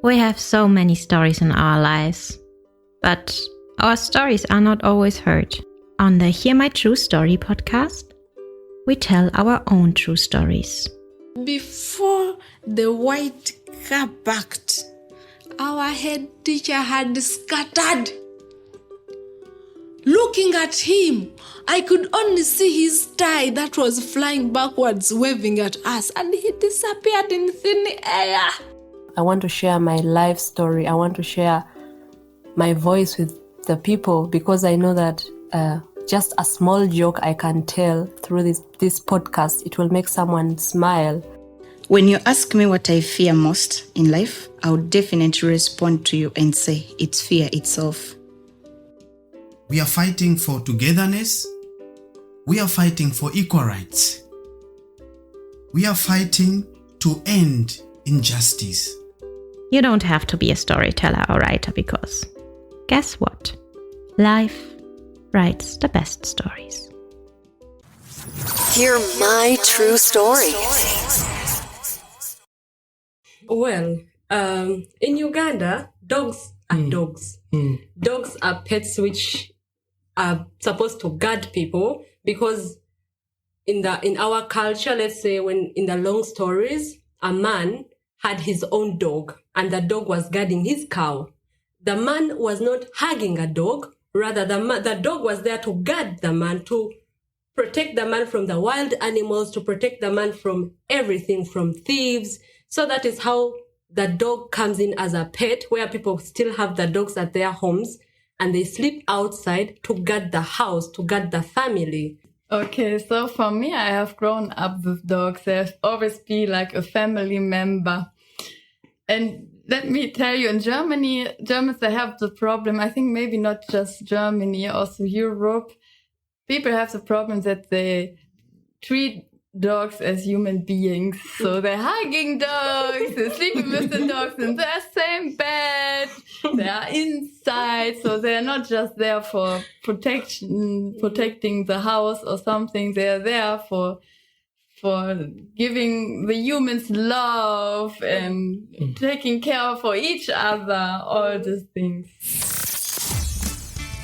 We have so many stories in our lives, but our stories are not always heard. On the Hear My True Story podcast, we tell our own true stories. Before the white car backed, our head teacher had scattered. Looking at him, I could only see his tie that was flying backwards, waving at us, and he disappeared in thin air. I want to share my life story. I want to share my voice with the people because I know that just a small joke I can tell through this podcast, it will make someone smile. When you ask me what I fear most in life, I would definitely respond to you and say it's fear itself. We are fighting for togetherness. We are fighting for equal rights. We are fighting to end injustice. You don't have to be a storyteller or writer because, guess what? Life writes the best stories. Hear my true story. Well, in Uganda, dogs are dogs. Dogs are pets which are supposed to guard people because in our culture, let's say when in the long stories, a man had his own dog and the dog was guarding his cow. The man was not hugging a dog. Rather, the dog was there to guard the man, to protect the man from the wild animals, to protect the man from everything, from thieves. So that is how the dog comes in as a pet, where people still have the dogs at their homes and they sleep outside to guard the house, to guard the family. Okay, so for me, I have grown up with dogs. They've always been like a family member. And let me tell you, in Germany, Germans, they have the problem, I think maybe not just Germany, also Europe. People have the problem that they treat dogs as human beings. So they're hugging dogs, they're sleeping with the dogs in their same bed, they are inside, so they're not just there for protecting the house or something. They're there for giving the humans love and taking care for each other, all these things.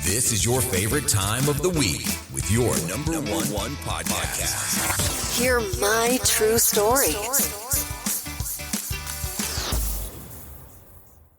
This is your favorite time of the week with your number one podcast. Hear my true story.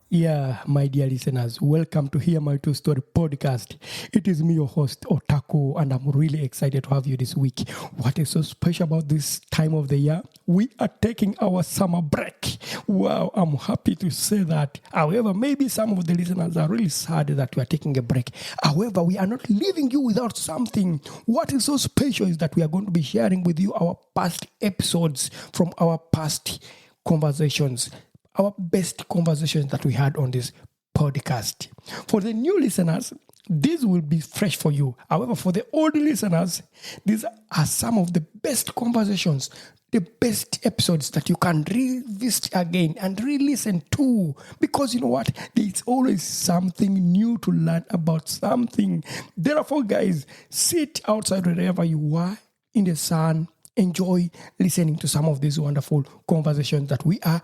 Yeah, my dear listeners, welcome to Hear My True Story podcast. It is me, your host, Otaku, and I'm really excited to have you this week. What is so special about this time of the year? We are taking our summer break. Wow, I'm happy to say that. However, maybe some of the listeners are really sad that we are taking a break. However, we are not leaving you without something. What is so special is that we are going to be sharing with you our past episodes from our past conversations. Our best conversations that we had on this podcast. For the new listeners, this will be fresh for you. However, for the old listeners, these are some of the best conversations, the best episodes that you can revisit again and re-listen to. Because you know what? There's always something new to learn about something. Therefore, guys, sit outside wherever you are in the sun. Enjoy listening to some of these wonderful conversations that we are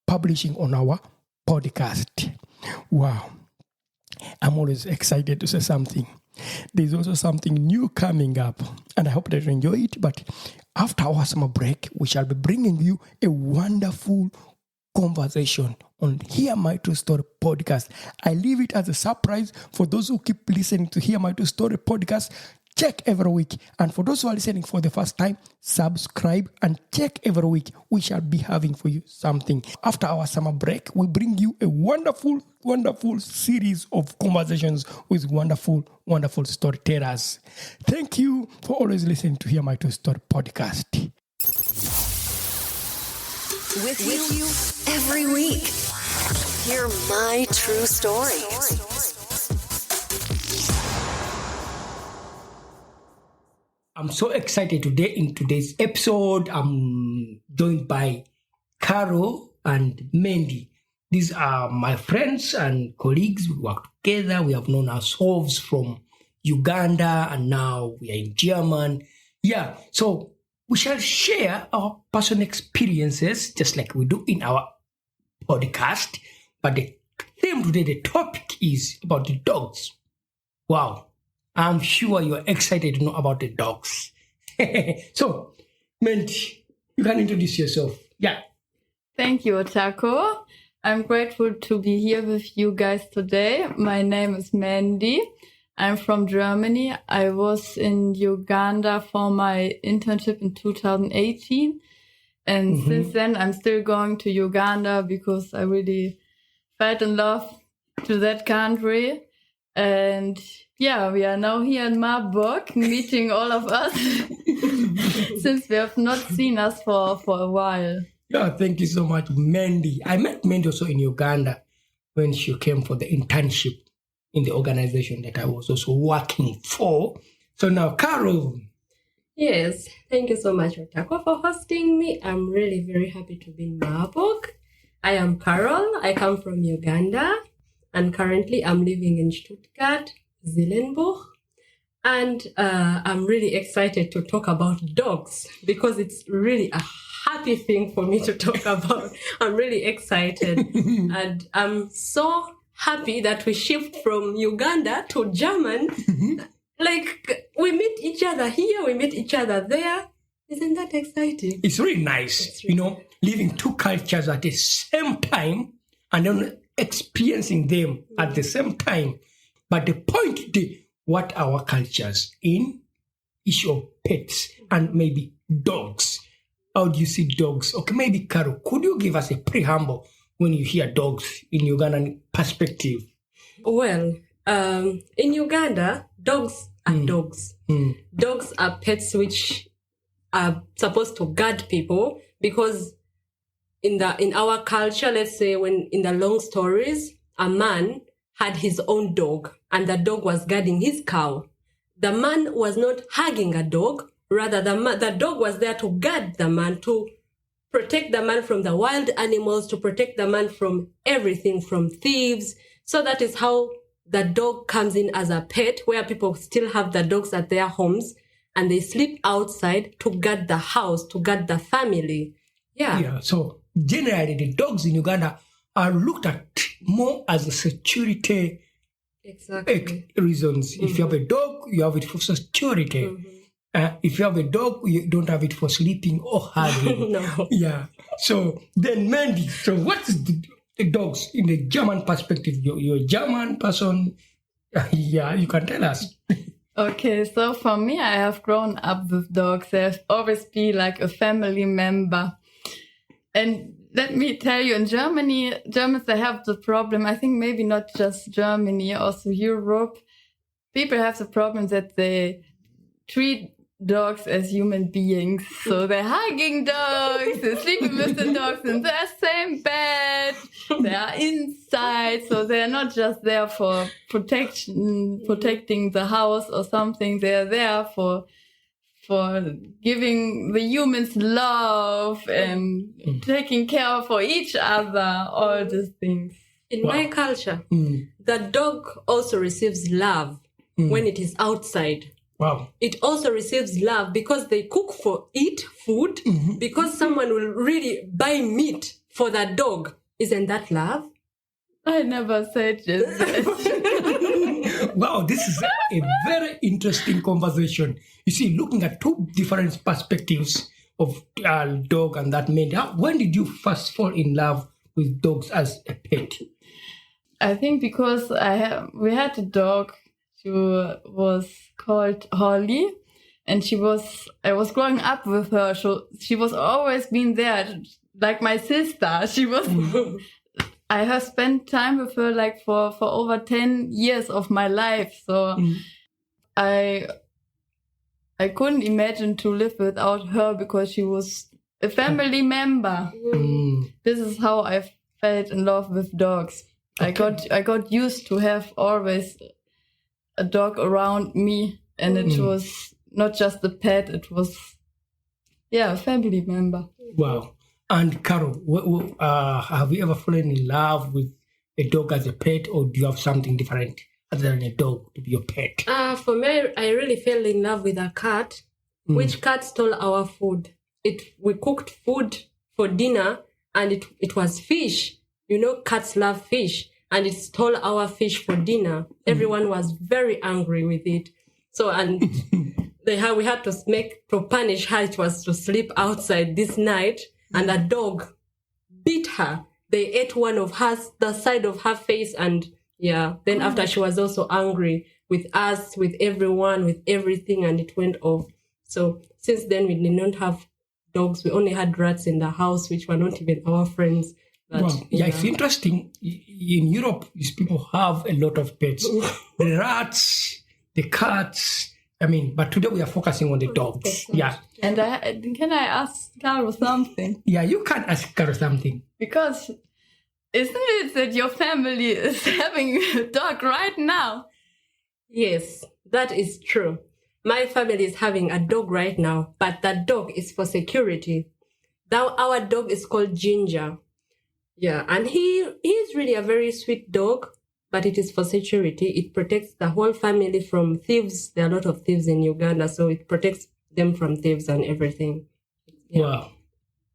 publishing on our podcast. Wow. I'm always excited to say something. There's also something new coming up, and I hope that you enjoy it. But after our summer break, we shall be bringing you a wonderful conversation on Hear My True Story podcast. I leave it as a surprise for those who keep listening to Hear My True Story podcast. Check every week. And for those who are listening for the first time, subscribe and check every week. We shall be having for you something. After our summer break, we bring you a wonderful, wonderful series of conversations with wonderful, wonderful storytellers. Thank you for always listening to Hear My True Story podcast. With you every week. Hear my true story. I'm so excited today. In today's episode, I'm joined by Caro and Mandy. These are my friends and colleagues. We work together. We have known ourselves from Uganda and now we are in Germany. Yeah, so we shall share our personal experiences just like we do in our podcast. But the theme today, the topic is about the dogs. Wow. I'm sure you're excited to know about the dogs. So, Mandy, you can introduce yourself. Yeah. Thank you, Otako. I'm grateful to be here with you guys today. My name is Mandy. I'm from Germany. I was in Uganda for my internship in 2018. And since then, I'm still going to Uganda because I really fell in love to that country. And yeah, we are now here in Marburg, meeting all of us since we have not seen us for a while. Yeah, thank you so much, Mandy. I met Mandy also in Uganda when she came for the internship in the organization that I was also working for. So now, Carol. Yes, thank you so much, Otako, for hosting me. I'm really very happy to be in Marburg. I am Carol. I come from Uganda, and currently I'm living in Stuttgart, Zeelenburg. And I'm really excited to talk about dogs because it's really a happy thing for me to talk about. I'm really excited. And I'm so happy that we shift from Uganda to German. Like, we meet each other here, we meet each other there. Isn't that exciting? It's really nice, living two cultures at the same time and then experiencing them at the same time. But the point today, what our cultures in issue of pets and maybe dogs. How do you see dogs? Okay, maybe Carol, could you give us a preamble when you hear dogs in Ugandan perspective? Well, in Uganda, dogs are dogs. Dogs are pets which are supposed to guard people because in our culture, let's say when in the long stories, a man had his own dog and the dog was guarding his cow. The man was not hugging a dog. Rather, the dog was there to guard the man, to protect the man from the wild animals, to protect the man from everything, from thieves. So that is how the dog comes in as a pet, where people still have the dogs at their homes and they sleep outside to guard the house, to guard the family. Yeah. So generally, the dogs in Uganda are looked at more as a security reasons. If you have a dog, you have it for security. If you have a dog, you don't have it for sleeping or hugging. No. Yeah. So then, Mandy, so what is the dogs in the German perspective? You're a German person. Yeah, you can tell us. Okay, so for me, I have grown up with dogs. They have always been like a family member. And let me tell you, in Germany, Germans, they have the problem, I think maybe not just Germany, also Europe. People have the problem that they treat dogs as human beings. So they're hugging dogs, they're sleeping with the dogs in their same bed, they are inside, so they're not just there for protecting the house or something, they're there for giving the humans love and taking care for each other, all these things. In my culture, the dog also receives love when it is outside. Wow. It also receives love because they cook for it food, because someone will really buy meat for that dog. Isn't that love? I never said just that. Wow, this is a very interesting conversation. You see, looking at two different perspectives of dog and that man. When did you first fall in love with dogs as a pet? I think because we had a dog. She was called Holly, and I was growing up with her. So she was always been there, like my sister. She was. I have spent time with her like for over 10 years of my life. So I couldn't imagine to live without her because she was a family member. This is how I fell in love with dogs. Okay. I got used to have always a dog around me, and it was not just a pet, it was a family member. Wow. And Carol, have you ever fallen in love with a dog as a pet, or do you have something different other than a dog to be your pet? For me, I really fell in love with a cat, which cat stole our food. We cooked food for dinner, and it was fish. cats love fish, and it stole our fish for dinner. Everyone was very angry with it. So, and we had to punish her. It was to sleep outside this night, and a dog beat her. They ate one of the side of her face, and then after she was also angry with us, with everyone, with everything, and it went off. So since then we did not have dogs. We only had rats in the house, which were not even our friends. But, it's interesting. In Europe, these people have a lot of pets. The rats, the cats. But today we are focusing on the dogs. Yeah. And can I ask Caro something? Yeah, you can ask Caro something. Because isn't it that your family is having a dog right now? Yes, that is true. My family is having a dog right now, but that dog is for security. Now our dog is called Ginger. Yeah, and he is really a very sweet dog, but it is for security. It protects the whole family from thieves. There are a lot of thieves in Uganda, so it protects them from thieves and everything. Yeah. Wow.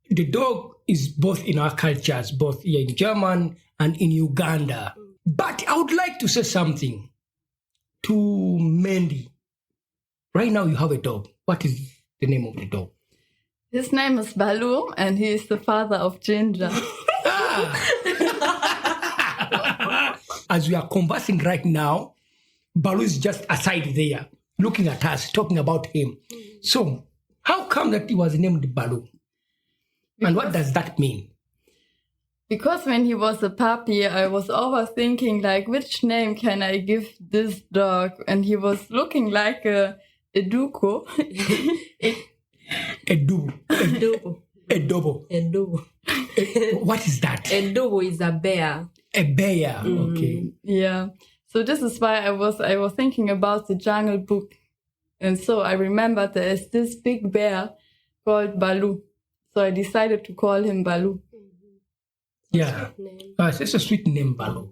The dog is both in our cultures, both here in German and in Uganda. But I would like to say something to Mandy. Right now you have a dog. What is the name of the dog? His name is Balu, and he is the father of Ginger. As we are conversing right now, Balu is just aside there, looking at us, talking about him. So, how come that he was named Balu? And what does that mean? Because when he was a puppy, I was always thinking, which name can I give this dog? And he was looking like a Eduko. Edobo. What is that? Edobo is a bear. A bear, okay. Yeah. So this is why I was thinking about the Jungle Book. And so I remembered there is this big bear called Balu. So I decided to call him Balu. Yeah. It's a sweet name, Balu.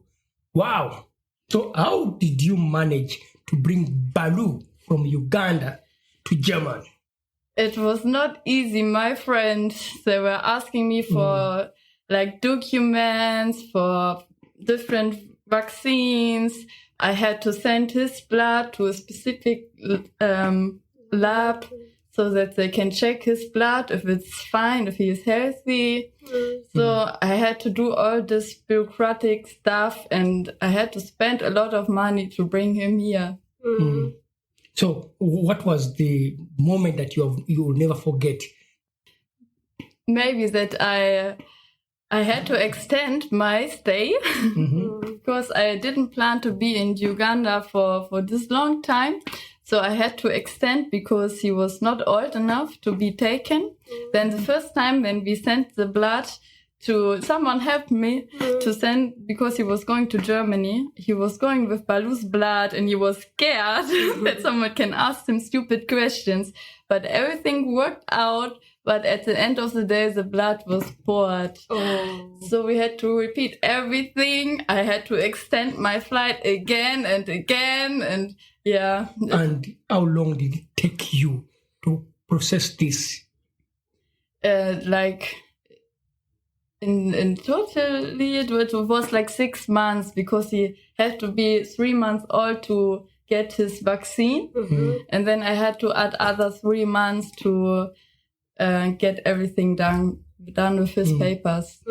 Wow. So how did you manage to bring Balu from Uganda to Germany? It was not easy. My friends, they were asking me for documents, for different vaccines. I had to send his blood to a specific lab so that they can check his blood if it's fine, if he is healthy. So I had to do all this bureaucratic stuff, and I had to spend a lot of money to bring him here. So what was the moment that you will never forget? Maybe that I had to extend my stay because I didn't plan to be in Uganda for this long time. So I had to extend because he was not old enough to be taken. Then the first time when we sent the blood someone helped me to send, because he was going to Germany. He was going with Balu's blood, and he was scared that someone can ask him stupid questions. But everything worked out. But at the end of the day, the blood was poured. So we had to repeat everything. I had to extend my flight again and again. And yeah. And how long did it take you to process this? In totally, it was 6 months, because he had to be 3 months old to get his vaccine. And then I had to add other 3 months to get everything done with his papers.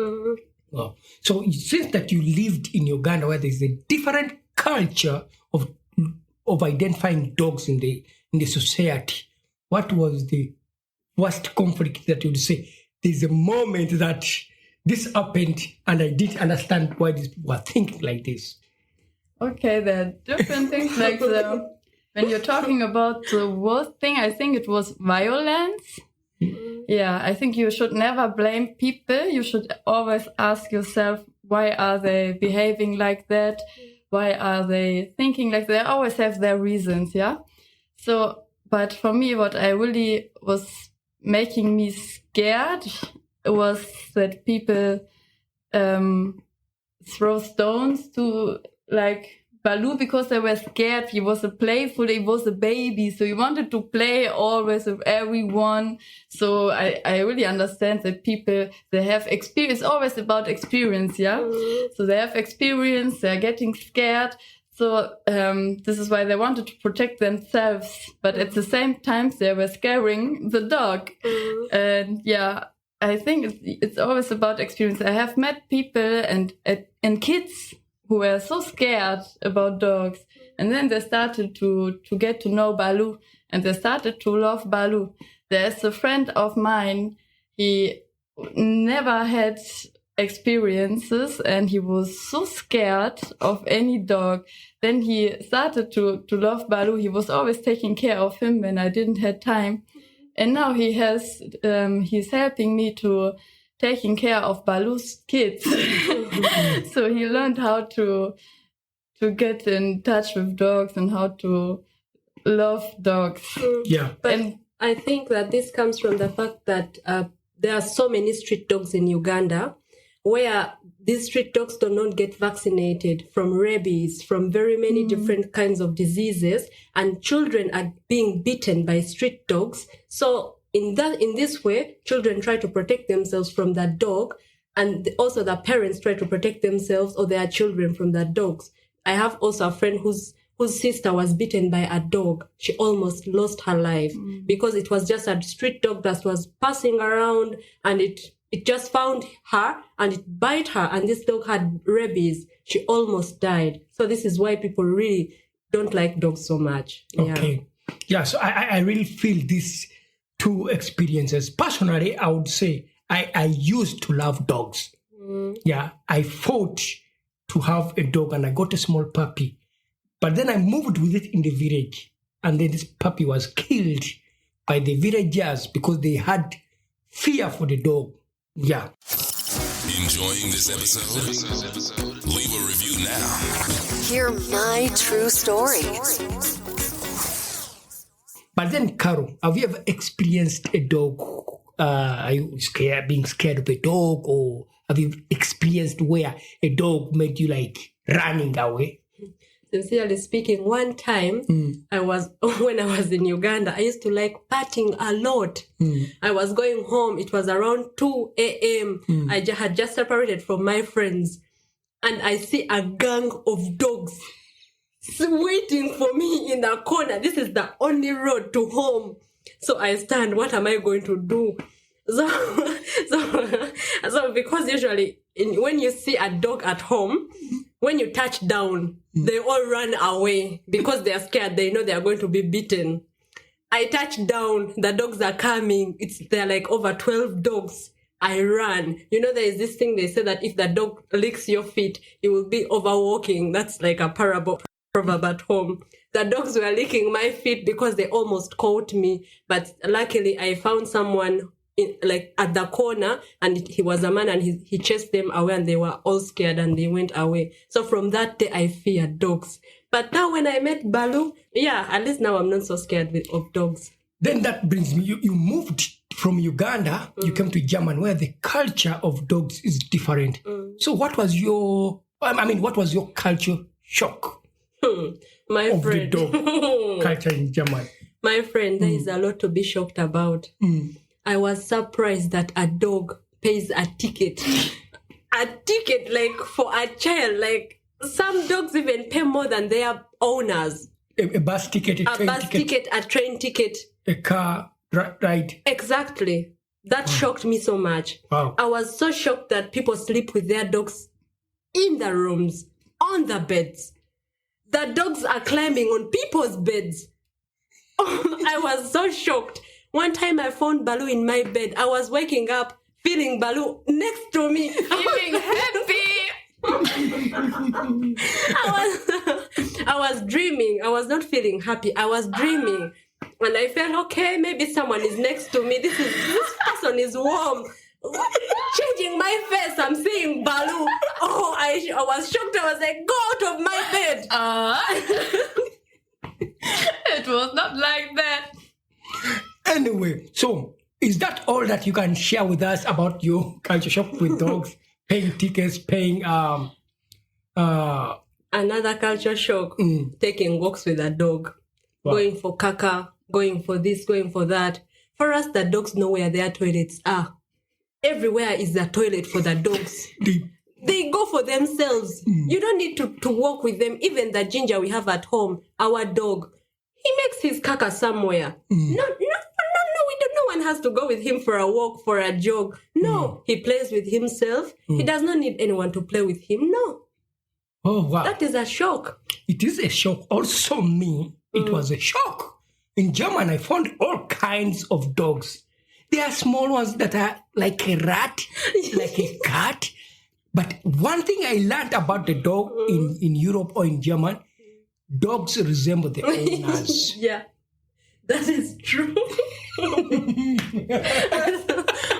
Wow. So since that you lived in Uganda, where there's a different culture of identifying dogs in the society, what was the worst conflict that you would say? There's a moment that this happened, and I didn't understand why these people were thinking like this. Okay, there are different things when you're talking about the worst thing, I think it was violence. Yeah, I think you should never blame people. You should always ask yourself, why are they behaving like that? Why are they thinking like that? They always have their reasons, yeah? So, but for me, what I really was making me scared was that people throw stones to Baloo because they were scared. He was he was a baby, so he wanted to play always with everyone. So I really understand that people, they have experience, always about experience, yeah? So they have experience, they're getting scared. So this is why they wanted to protect themselves. But at the same time, they were scaring the dog. And yeah, I think it's always about experience. I have met people and kids who were so scared about dogs. And then they started to get to know Baloo. And they started to love Baloo. There's a friend of mine, he never had experiences and he was so scared of any dog. Then he started to love Baloo. He was always taking care of him when I didn't have time. And now he's helping me to taking care of Baloo's kids. So he learned how to get in touch with dogs and how to love dogs. Yeah. But I think that this comes from the fact that there are so many street dogs in Uganda where these street dogs do not get vaccinated from rabies, from very many different kinds of diseases, and children are being bitten by street dogs. So in this way, children try to protect themselves from that dog, and also the parents try to protect themselves or their children from that dogs. I have also a friend whose sister was bitten by a dog. She almost lost her life because it was just a street dog that was passing around, and it just found her and it bit her, and this dog had rabies. She almost died. So this is why people really don't like dogs so much. Okay. Yeah, so I really feel these two experiences. Personally, I would say I used to love dogs. Yeah, I fought to have a dog and I got a small puppy. But then I moved with it in the village, and then this puppy was killed by the villagers because they had fear for the dog. Yeah. Enjoying this episode? Leave a review now. Hear my true story. But then, Caro, have you ever experienced a dog? Are you being scared of a dog, or have you experienced where a dog made you like running away? Sincerely speaking, one time when I was in Uganda, I used to like partying a lot. I was going home. It was around 2 a.m. I had just separated from my friends, and I see a gang of dogs waiting for me in the corner. This is the only road to home. So I stand, what am I going to do? So because usually when you see a dog at home, when you touch down, they all run away because they are scared. They know they are going to be beaten. I touch down, the dogs are coming. There are like over 12 dogs. I run. You know, there is this thing they say that if the dog licks your feet, it will be overwalking. That's like a proverb at home. The dogs were licking my feet because they almost caught me. But luckily, I found someone at the corner, and he was a man, and he chased them away, and they were all scared and they went away. So from that day, I feared dogs. But now when I met Baloo, at least now I'm not so scared of dogs. Then that brings me, you moved from Uganda, you came to Germany, where the culture of dogs is different. So what was your culture shock my of friend. the dog culture in Germany? My friend, there is a lot to be shocked about. I was surprised that a dog pays a ticket. A ticket, like, for a child. Like, some dogs even pay more than their owners. A bus ticket, a train ticket. A car ride. Exactly. That shocked me so much. Wow. I was so shocked that people sleep with their dogs in the rooms, on the beds. The dogs are climbing on people's beds. I was so shocked. One time I found Baloo in my bed. I was waking up feeling Baloo next to me. Feeling happy. I was dreaming. I was not feeling happy. I was dreaming. And I felt, okay, maybe someone is next to me. This person is warm. Changing my face, I'm seeing Baloo. Oh, I was shocked. I was like, go out of my bed. It was not like that. Anyway, so is that all that you can share with us about your culture shock with dogs, paying tickets, paying I another culture shock, taking walks with a dog, going for caca, going for this, going for that. For us, the dogs know where their toilets are. Everywhere is a toilet for the dogs. They go for themselves. You don't need to walk with them. Even the ginger we have at home, our dog, he makes his caca somewhere. No, one has to go with him for a walk, for a jog. No, he plays with himself. He does not need anyone to play with him. No. Oh, wow. That is a shock. It is a shock. Also me, it was a shock. In Germany, I found all kinds of dogs. There are small ones that are like a rat, like a cat. But one thing I learned about the dog in Europe or in Germany, dogs resemble the owners. Yeah, that is true.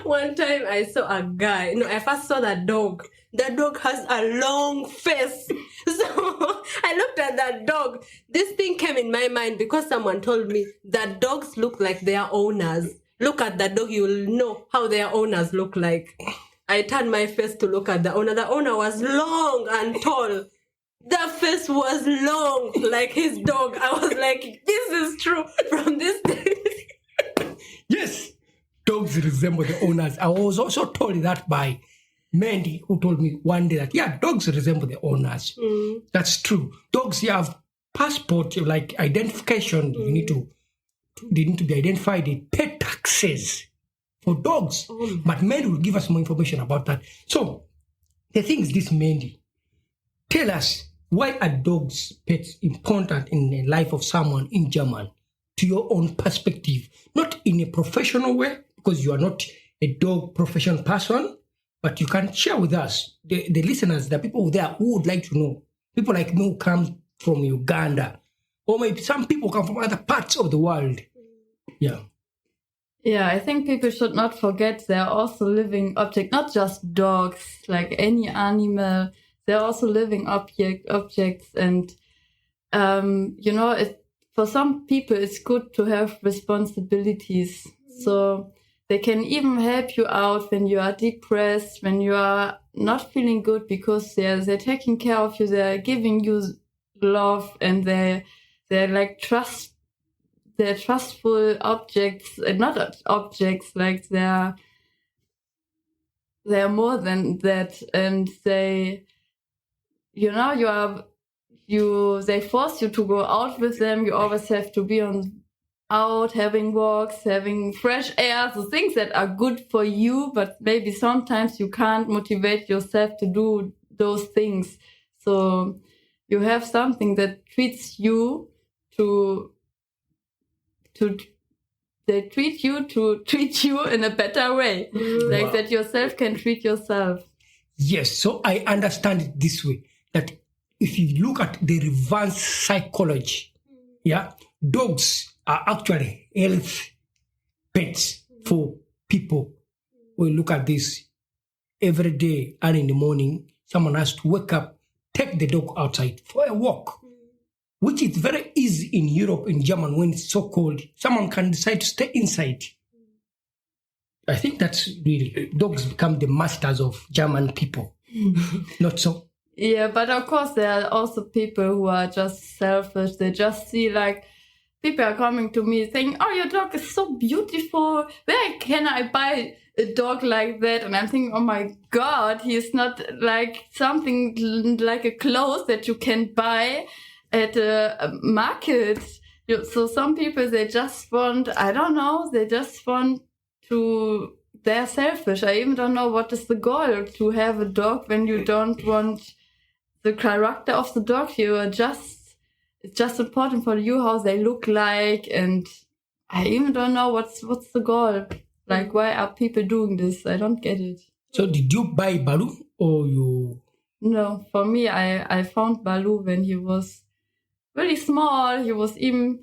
One time I saw a guy. No, I first saw that dog. The dog has a long face. So I looked at that dog. This thing came in my mind because someone told me that dogs look like their owners. Look at the dog, you will know how their owners look like. I turned my face to look at the owner. The owner was long and tall. The face was long, like his dog. I was like, this is true from this day. Yes, dogs resemble the owners. I was also told that by Mandy, who told me one day that, yeah, dogs resemble the owners. That's true. Dogs, you have passport, like identification. They need to be identified. They pay taxes for dogs. But Mandy will give us more information about that. So, the thing is this, Mandy. Tell us, why are dogs, pets, important in the life of someone in Germany? To your own perspective, not in a professional way, because you are not a dog professional person, but you can share with us, the listeners, the people there who would like to know. People like me who come from Uganda, or maybe some people come from other parts of the world. Yeah. Yeah, I think people should not forget they're also living objects, not just dogs, like any animal. They're also living objects, and for some people, it's good to have responsibilities. So they can even help you out when you are depressed, when you are not feeling good, because they're taking care of you. They're giving you love, and they're like they're trustful objects, and not objects, like they're more than that. And they force you to go out with them. You always have to be out, having walks, having fresh air, so things that are good for you, but maybe sometimes you can't motivate yourself to do those things. So you have something that treats you they treat you to treat you in a better way, like that yourself can treat yourself. Yes, so I understand it this way, that if you look at the reverse psychology, yeah, dogs are actually health pets for people. We look at this every day, early in the morning, someone has to wake up, take the dog outside for a walk, which is very easy in Europe, in Germany, when it's so cold. Someone can decide to stay inside. I think that's really, dogs become the masters of German people. Not so. Yeah, but of course there are also people who are just selfish. They just see, like, people are coming to me saying, oh, your dog is so beautiful. Where can I buy a dog like that? And I'm thinking, oh my God, he is not like something like a clothes that you can buy at a market. So some people, they just want, I don't know, they're selfish. I even don't know what is the goal to have a dog when you don't want the character of the dog. It's just important for you how they look like, and I even don't know what's the goal. Like, why are people doing this? I don't get it. So did you buy Baloo, or you? No, for me, I found Baloo when he was really small. He was even,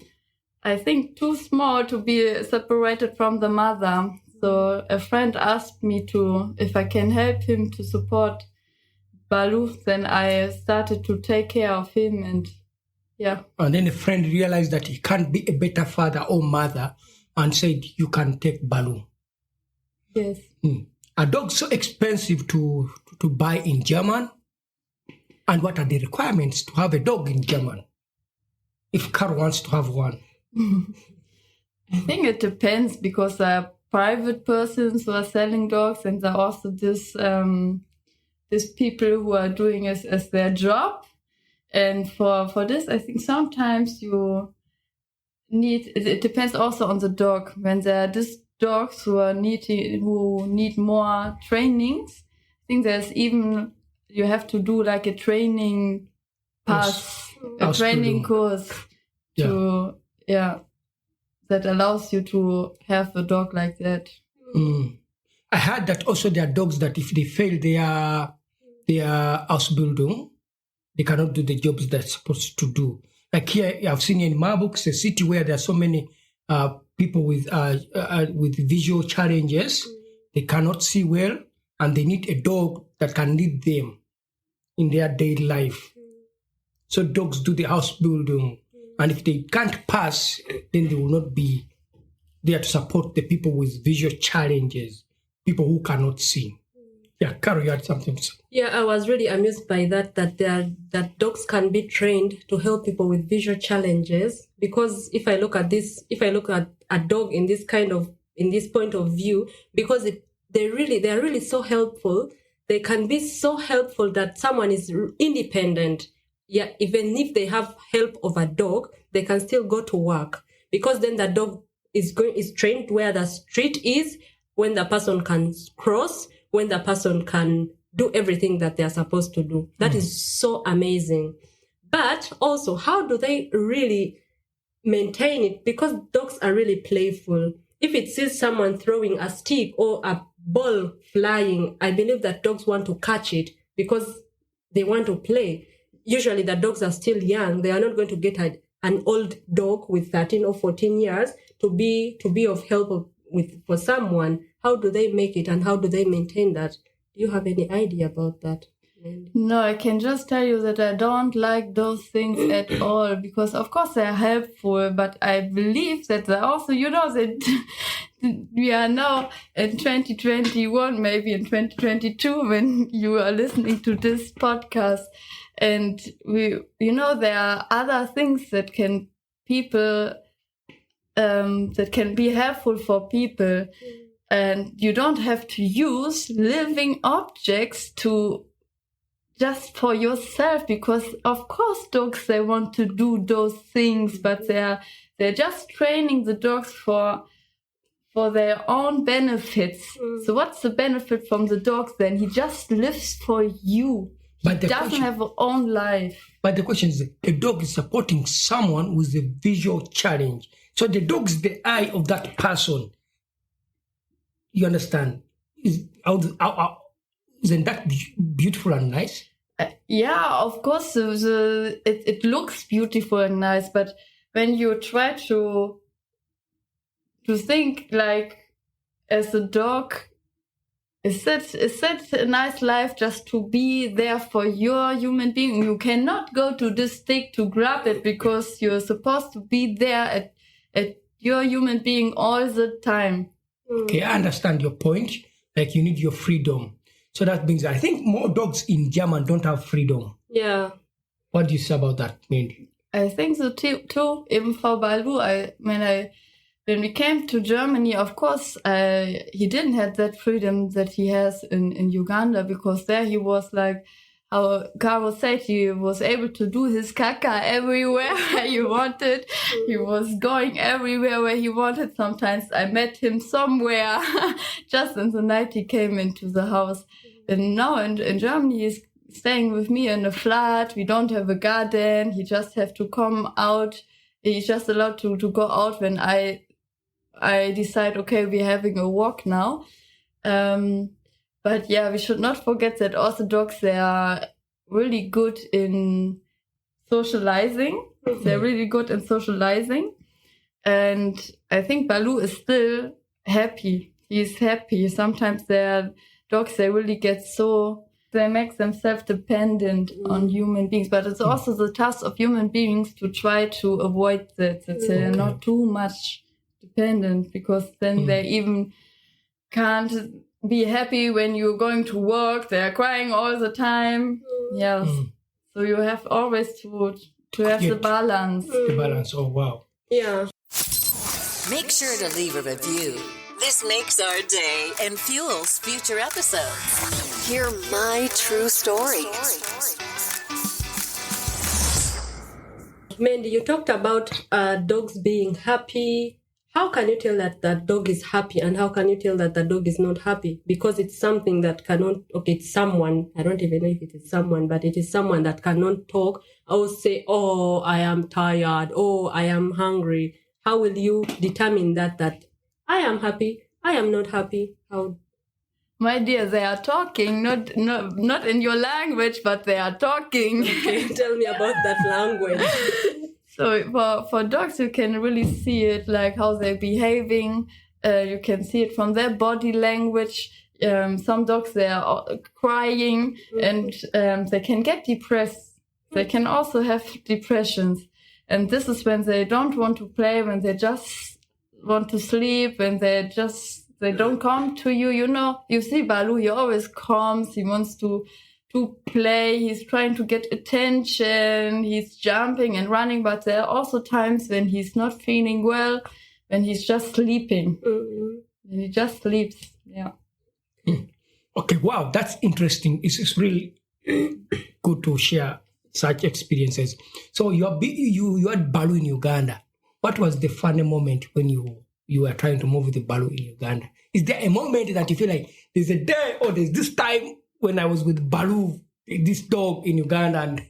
I think, too small to be separated from the mother. So a friend asked me if I can help him to support Baloo. Then I started to take care of him, and yeah. And then a friend realized that he can't be a better father or mother, and said, you can take Baloo. Yes. Are dogs so expensive to buy in Germany? And what are the requirements to have a dog in Germany? If Carol wants to have one. I think it depends, because there are private persons who are selling dogs, and there are also this people who are doing it as their job. And for this, I think sometimes you need, it depends also on the dog. When there are these dogs who need more trainings, I think there's even, you have to do like a training pass, a training course that allows you to have a dog like that. I heard that also there are dogs that if they fail their Ausbildung, they cannot do the jobs they're supposed to do. Like here, I've seen in Marburg, a city where there are so many people with visual challenges. They cannot see well, and they need a dog that can lead them in their daily life. So dogs do the house building, and if they can't pass, then they will not be there to support the people with visual challenges, people who cannot see. Yeah, Carol, you had something to say. Yeah, I was really amused by that dogs can be trained to help people with visual challenges. Because if I look at a dog in this point of view, because they are really so helpful. They can be so helpful that someone is independent. Yeah, even if they have help of a dog, they can still go to work, because then the dog is trained where the street is, when the person can cross, when the person can do everything that they are supposed to do. That is so amazing. But also, how do they really maintain it? Because dogs are really playful. If it sees someone throwing a stick or a ball flying, I believe that dogs want to catch it because they want to play. Usually the dogs are still young. They are not going to get an old dog with 13 or 14 years to be of help for someone. How do they make it, and how do they maintain that? Do you have any idea about that? No, I can just tell you that I don't like those things at all, because of course they're helpful, but I believe that they're also, that we are now in 2021, maybe in 2022, when you are listening to this podcast, and there are other things that can be helpful for people. And you don't have to use living objects just for yourself, because of course dogs, they want to do those things, but they're just training the dogs for their own benefits. So what's the benefit from the dog then? He just lives for you. He doesn't have his own life. But the question is, a dog is supporting someone with a visual challenge. So the dog is the eye of that person. You understand? Isn't that beautiful and nice? Yeah, of course. It looks beautiful and nice, but when you try to think like as a dog, is that a nice life just to be there for your human being? You cannot go to this stick to grab it, because you're supposed to be there at your human being all the time. Okay, I understand your point. Like, you need your freedom. So that means I think more dogs in Germany don't have freedom. Yeah. What do you say about that, Mandy? I think so too. Even for Balu, when we came to Germany, of course, he didn't have that freedom that he has in Uganda, because there he was like, how Carol said, he was able to do his caca everywhere he wanted. He was going everywhere where he wanted. Sometimes I met him somewhere. Just in the night he came into the house. And now in Germany he's staying with me in a flat. We don't have a garden. He just have to come out. He's just allowed to go out when I decide, okay, we're having a walk now. But yeah, we should not forget that also dogs, they are really good in socializing. They're really good in socializing. And I think Balu is still happy. He's happy. Sometimes their dogs, they really they make themselves dependent on human beings. But it's also the task of human beings to try to avoid that they're not too much dependent, because then they even can't be happy when you're going to work. They're crying all the time. Yes. So you have always to have the balance. The balance. Oh, wow. Yeah. Make sure to leave a review. This makes our day and fuels future episodes. Hear my true story. Mandy, you talked about dogs being happy. How can you tell that that dog is happy, and how can you tell that the dog is not happy? Because it's something that cannot, it's someone, I don't even know if it is someone, but it is someone that cannot talk or say, oh, I am tired, oh, I am hungry. How will you determine that I am happy, I am not happy? How? My dear, they are talking, not in your language, but they are talking. Okay, tell me about that language. So for dogs, you can really see it, like how they're behaving. You can see it from their body language. Some dogs, they are crying, and they can get depressed. They can also have depressions. And this is when they don't want to play, when they just want to sleep, when they don't come to you. You know, you see Baloo, he always comes, he wants to play, he's trying to get attention, he's jumping and running, but there are also times when he's not feeling well, when he's just sleeping. When he just sleeps, yeah. Okay, wow, that's interesting. It's really good to share such experiences. So you had Baloo in Uganda. What was the funny moment when you were trying to move with the Baloo in Uganda? Is there a moment that you feel like there's a day or there's this time when I was with Baloo, this dog in Uganda, and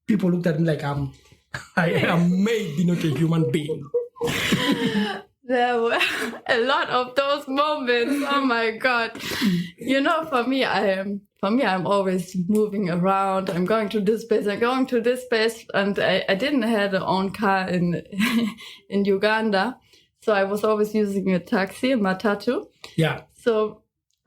people looked at me like I am maybe not a human being? There were a lot of those moments. Oh my God. You know, for me, I'm always moving around. I'm going to this place, I'm going to this place. And I didn't have an own car in Uganda. So I was always using a taxi, a matatu. Yeah. So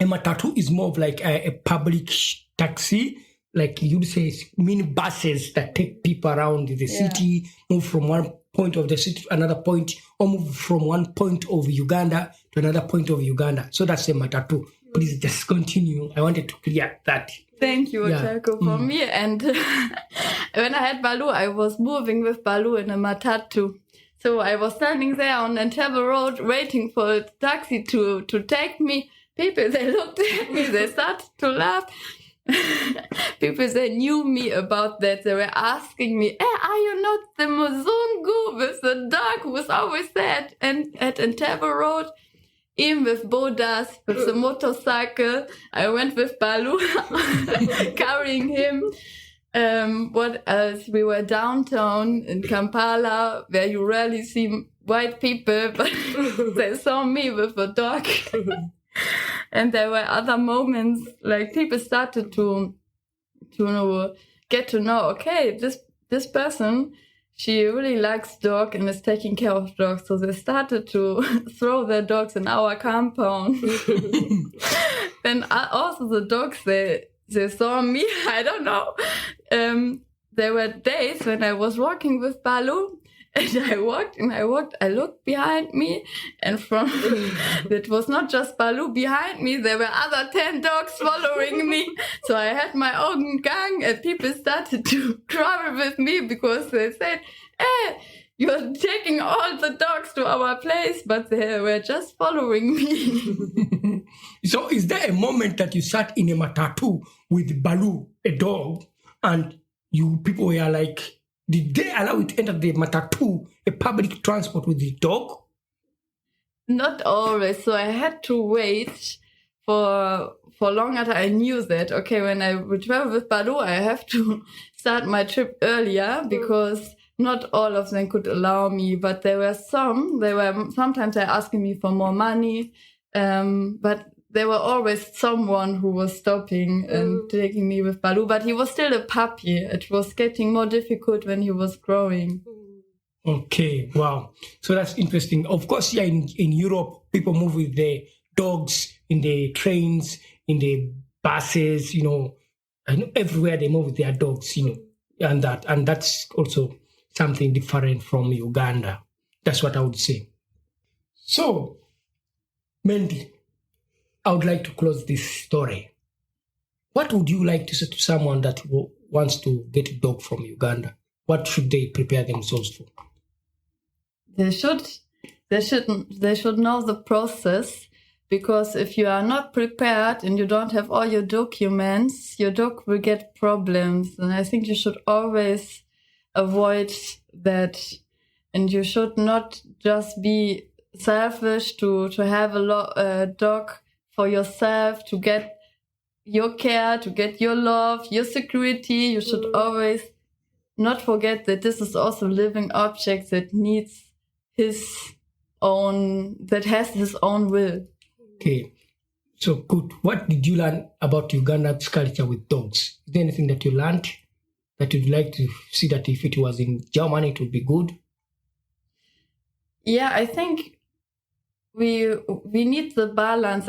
a matatu is more of like a public taxi, like you'd say mini buses that take people around the city, move from one point of the city to another point, or move from one point of Uganda to another point of Uganda. So that's a matatu. Please just continue. I wanted to clear that. Thank you, Otako, for me. And when I had Baloo, I was moving with Baloo in a matatu. So I was standing there on Entebbe Road waiting for a taxi to take me. People, they looked at me, they started to laugh. People, they knew me about that. They were asking me, are you not the Muzungu with the dog who was always there at Entebbe Road? Him with Bodas, with the motorcycle. I went with Baloo, carrying him. What else? We were downtown in Kampala, where you rarely see white people, but they saw me with a dog. And there were other moments, like people started to get to know, okay, this person, she really likes dog and is taking care of dogs. So they started to throw their dogs in our compound. Then also the dogs, they saw me, I don't know. There were days when I was walking with Baloo, and I walked, I looked behind me, and from, it was not just Baloo behind me, there were other 10 dogs following me. So I had my own gang, and people started to quarrel with me because they said, hey, you're taking all the dogs to our place, but they were just following me. So is there a moment that you sat in a matatu with Baloo, a dog, and people were like, did they allow you to enter the matatu, a public transport, with the dog? Not always. So I had to wait for longer time. I knew that, okay, when I would travel with Baloo, I have to start my trip earlier because not all of them could allow me. But there were sometimes they're asking me for more money. But there were always someone who was stopping and taking me with Baloo, but he was still a puppy. It was getting more difficult when he was growing. Okay, wow. So that's interesting. Of course, yeah, in Europe, people move with their dogs in the trains, in the buses, and everywhere they move with their dogs, and that's also something different from Uganda. That's what I would say. So, Mandy, I would like to close this story What would you like to say to someone that wants to get a dog from Uganda? What should they prepare themselves for? They should know the process, because if you are not prepared and you don't have all your documents, your dog will get problems. And I think you should always avoid that. And you should not just be selfish to have a dog for yourself, to get your care, to get your love, your security. You should always not forget that this is also a living object that needs that has his own will. Okay, so good. What did you learn about Uganda's culture with dogs? Is there anything that you learned that you'd like to see that if it was in Germany, it would be good? Yeah, I think we need the balance.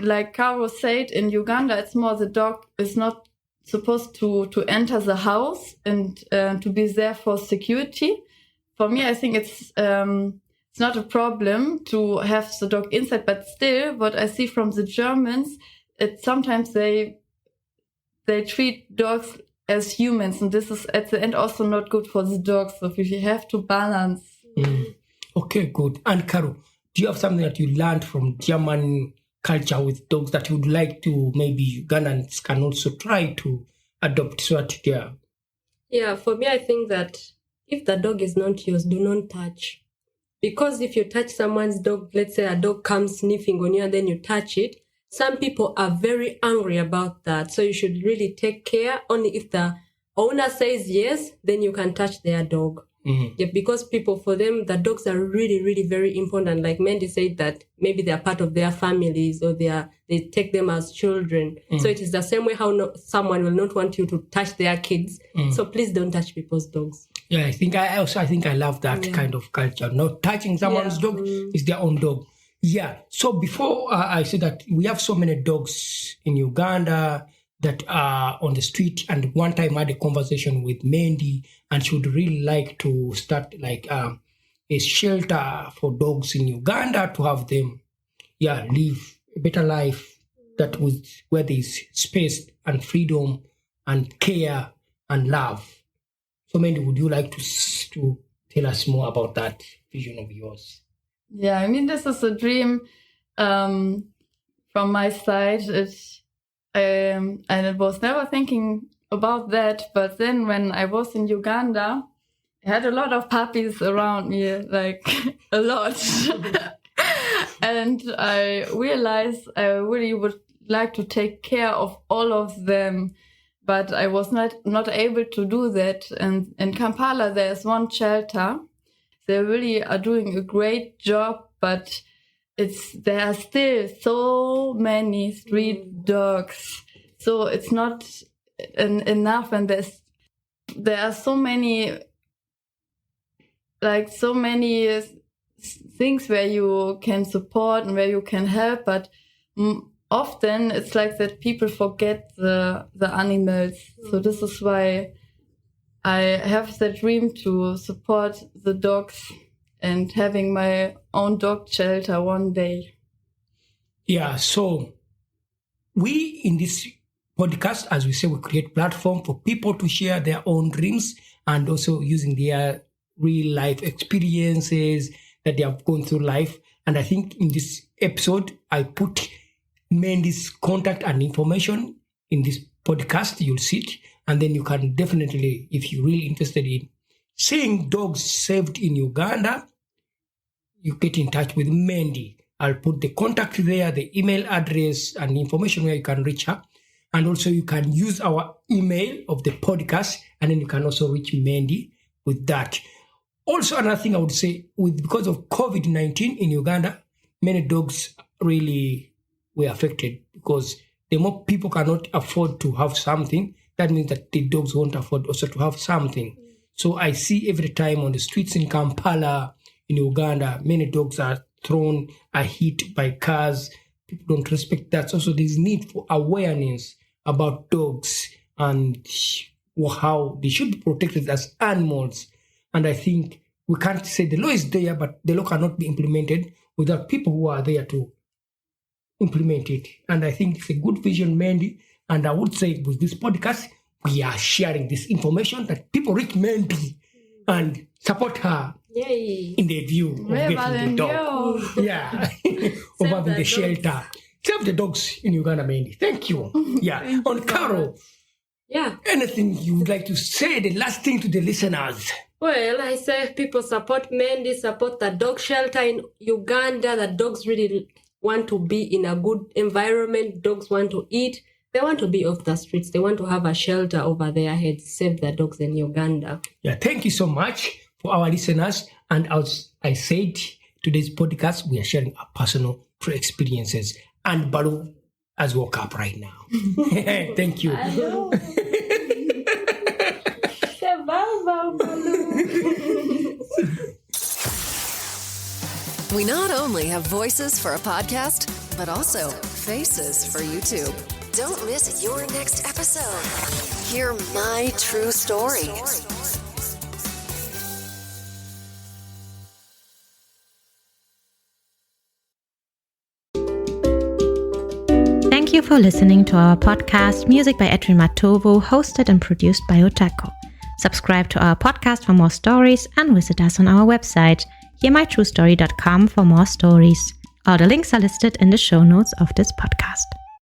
Like Caro said, in Uganda, it's more the dog is not supposed to enter the house and to be there for security. For me, I think it's not a problem to have the dog inside, but still, what I see from the Germans, sometimes they treat dogs as humans, and this is at the end also not good for the dogs. So we have to balance. Okay, good. And Caro, do you have something that you learned from German culture with dogs that you would like to maybe Ugandans can also try to adopt so that they are? Yeah, for me, I think that if the dog is not yours, do not touch. Because if you touch someone's dog, let's say a dog comes sniffing on you and then you touch it, some people are very angry about that. So you should really take care. Only if the owner says yes, then you can touch their dog. Yeah, because for them, the dogs are really, really very important. Like Mandy said, that maybe they are part of their families or they take them as children. So it is the same way how someone will not want you to touch their kids. So please don't touch people's dogs. Yeah, I think I love that kind of culture. Not touching someone's dog is their own dog. Yeah. So before I said that we have so many dogs in Uganda that are on the street, and one time I had a conversation with Mandy, and she would really like to start like a shelter for dogs in Uganda to have them, live a better life where there is space and freedom and care and love. So Mandy, would you like to tell us more about that vision of yours? Yeah, I mean, this is a dream from my side. And I was never thinking about that. But then when I was in Uganda, I had a lot of puppies around me, like a lot. And I realized I really would like to take care of all of them. But I was not able to do that. And in Kampala, there's one shelter. They really are doing a great job, but there are still so many street dogs. So it's not enough, and there are so many things where you can support and where you can help, but often it's like that people forget the animals. So this is why I have the dream to support the dogs and having my own dog shelter one day. Yeah, so we in this podcast, as we say, we create platform for people to share their own dreams and also using their real life experiences that they have gone through life. And I think in this episode, I put Mandy's contact and information in this podcast. You'll see it. And then you can definitely, if you're really interested in seeing dogs saved in Uganda, you get in touch with Mandy. I'll put the contact there, the email address, and information where you can reach her. And also you can use our email of the podcast, and then you can also reach Mandy with that. Also, another thing I would say, because of COVID-19 in Uganda, many dogs really were affected, because the more people cannot afford to have something, that means that the dogs won't afford also to have something. So I see every time on the streets in Kampala, in Uganda, many dogs are thrown, are hit by cars. People don't respect that. So there's need for awareness about dogs and how they should be protected as animals. And I think we can't say the law is there, but the law cannot be implemented without people who are there to implement it. And I think it's a good vision, Mandy. And I would say with this podcast, we are sharing this information that people reach Mandy and support her in their view of getting the dog. Yeah, of having the shelter. Save the dogs in Uganda, Mandy. Thank you. Yeah. On Carol. Yeah. Anything you would like to say, the last thing to the listeners? Well, I say people support Mandy, support the dog shelter in Uganda. The dogs really want to be in a good environment. Dogs want to eat. They want to be off the streets. They want to have a shelter over their heads. Save the dogs in Uganda. Yeah, thank you so much for our listeners. And as I said, today's podcast, we are sharing our personal true experiences. And Baru has woke up right now. Thank you. We not only have voices for a podcast, but also faces for YouTube. Don't miss your next episode. Hear my true story. Thank you for listening to our podcast, Music by Edwin Matovo, hosted and produced by Otako. Subscribe to our podcast for more stories and visit us on our website, hearmytruestory.com, for more stories. All the links are listed in the show notes of this podcast.